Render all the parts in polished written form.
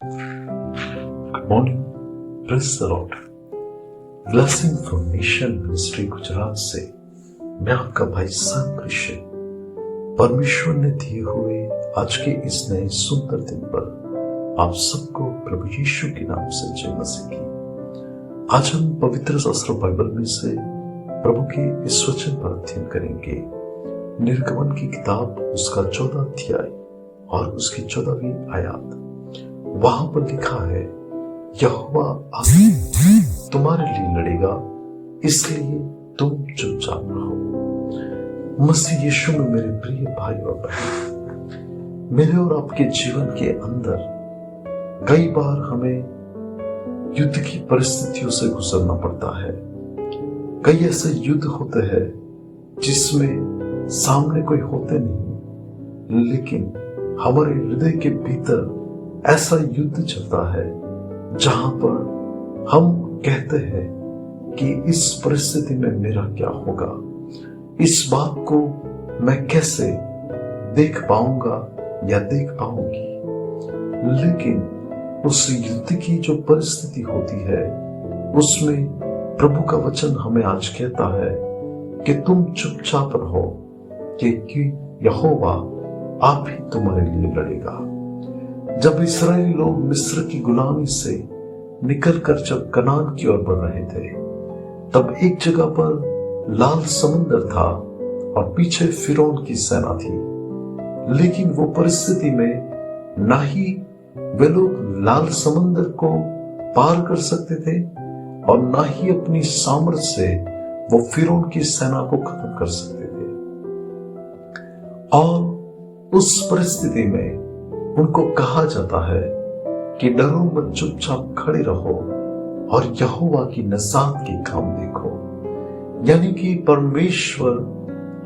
Good morning. Praise the Lord. Blessing from nation ministry Gujarat से मैं आपका भाई सांकृष्य परमेश्वर ने दिए हुए आज के इस नए सुंदर दिन पर आप सबको प्रभु यीशु के नाम से जय मसीह की। आज हम पवित्र शास्त्र बाइबल में से प्रभु के इस वचन पर अध्ययन करेंगे। निर्गमन की किताब उसका 14 अध्याय और उसकी 14वीं आयत। वहां पर लिखा है, यहोवा आज तुम्हारे लिए लड़ेगा, इसलिए तुम चुपचाप रहो। मसीह यीशु में मेरे प्रिय भाई और बहन, मेरे और आपके जीवन के अंदर कई बार हमें युद्ध की परिस्थितियों से गुजरना पड़ता है। कई ऐसे युद्ध होते हैं जिसमें सामने कोई होते नहीं, लेकिन हमारे हृदय के भीतर ऐसा युद्ध चलता है जहां पर हम कहते हैं कि इस परिस्थिति में मेरा क्या होगा, इस बात को मैं कैसे देख पाऊंगा या देख पाऊंगी। लेकिन उस युद्ध की जो परिस्थिति होती है उसमें प्रभु का वचन हमें आज कहता है कि तुम चुपचाप रहो, क्योंकि यहोवा आप ही तुम्हारे लिए लड़ेगा। जब इस्राएली लोग मिस्र की गुलामी से निकलकर जब कनान की ओर बढ़ रहे थे, तब एक जगह पर लाल समुंदर था और पीछे फिरौन की सेना थी। लेकिन वो परिस्थिति में ना ही वे लोग लाल समुंदर को पार कर सकते थे और ना ही अपनी सामर्थ्य से वो फिरौन की सेना को खत्म कर सकते थे। और उस परिस्थिति में उनको कहा जाता है कि डरो मत, चुपचाप खड़े रहो और यहोवा की नजात के काम देखो। यानी कि परमेश्वर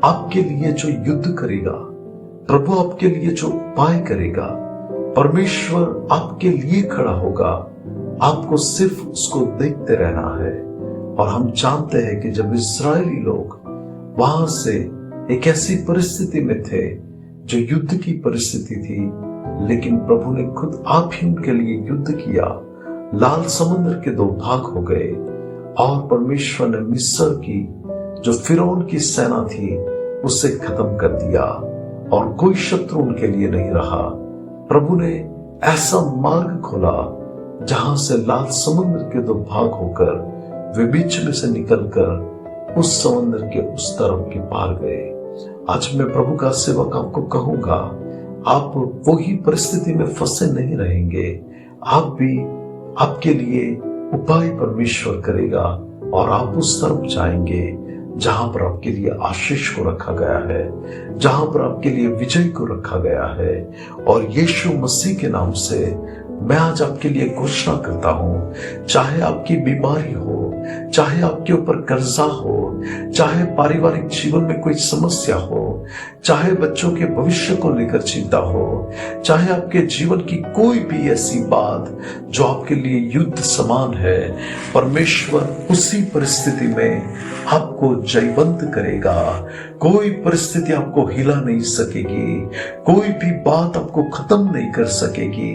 आपके लिए जो युद्ध करेगा, प्रभु आपके लिए जो उपाय करेगा, परमेश्वर आपके लिए खड़ा होगा। आपको सिर्फ उसको देखते रहना है। और हम जानते हैं कि जब इस्राएली लोग वहां से एक ऐसी परिस्थिति में थे जो युद्ध की परिस्थिति थी, लेकिन प्रभु ने खुद आप ही उनके लिए युद्ध किया। लाल समुद्र के 2 भाग हो गए और परमेश्वर ने मिस्र की जो फिरौन की सेना थी उसे खत्म कर दिया और कोई शत्रु उनके लिए नहीं रहा। प्रभु ने ऐसा मार्ग खोला जहां से लाल समुद्र के 2 भाग होकर वे बीच में से निकलकर उस समुद्र के उस तरफ के पार गए। आज मैं प्रभु का सेवक आपको कहूंगा, आप वही परिस्थिति में फंसे नहीं रहेंगे। आप भी, आपके लिए उपाय परमेश्वर करेगा और आप उस तरफ जाएंगे जहां पर आपके लिए आशीष को रखा गया है, जहां पर आपके लिए विजय को रखा गया है। और यीशु मसीह के नाम से मैं आज आपके लिए घोषणा करता हूं, चाहे आपकी बीमारी हो, चाहे आपके ऊपर कर्जा हो, चाहे पारिवारिक जीवन में कोई समस्या हो, चाहे बच्चों के भविष्य को लेकर चिंता हो, चाहे आपके जीवन की कोई भी ऐसी बात जो आपके लिए युद्ध समान है, परमेश्वर उसी परिस्थिति में आपको जयवंत करेगा। कोई परिस्थिति आपको हिला नहीं सकेगी, कोई भी बात आपको खत्म नहीं कर सकेगी,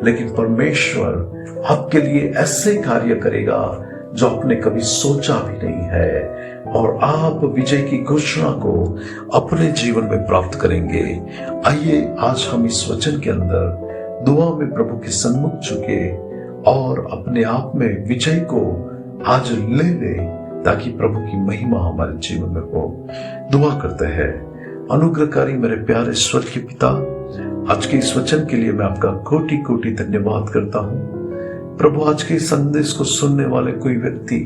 लेकिन परमेश्वर आपके लिए ऐसे कार्य करेगा जो आपने कभी सोचा भी नहीं है और आप विजय की घोषणा को अपने जीवन में प्राप्त करेंगे। आइए आज हम इस वचन के अंदर दुआ में प्रभु के सन्मुख झुके और अपने आप में विजय को आज ले ले, ताकि प्रभु की महिमा हमारे जीवन में हो। दुआ करते हैं। अनुग्रहकारी मेरे प्यारे स्वर्गीय पिता, आज के इस वचन के लिए मैं आपका कोटि कोटि धन्यवाद करता हूं। प्रभु, आज के संदेश को सुनने वाले कोई व्यक्ति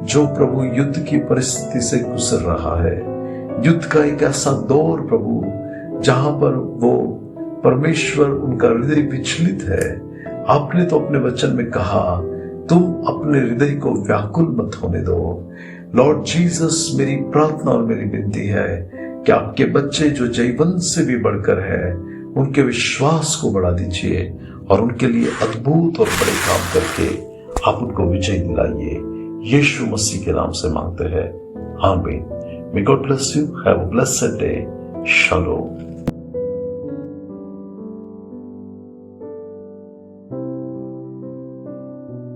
जो प्रभु युद्ध की परिस्थिति से गुजर रहा है, युद्ध का एक ऐसा दौर प्रभु जहां पर वो परमेश्वर उनका हृदय विचलित है, आपने तो अपने वचन में कहा तुम अपने हृदय को व्याकुल मत होने दो। लॉर्ड जीसस, मेरी प्रार्थना और मेरी विनती है कि आपके बच्चे जो जयवंत से भी बढ़कर है, उनके विश्वास को बढ़ा दीजिए और उनके लिए अद्भुत और बड़े काम करके आप उनको विजय दिलाइए। यीशु मसीह के नाम से मांगते हैं, आमीन। May God bless you. Have a blessed day. Shalom.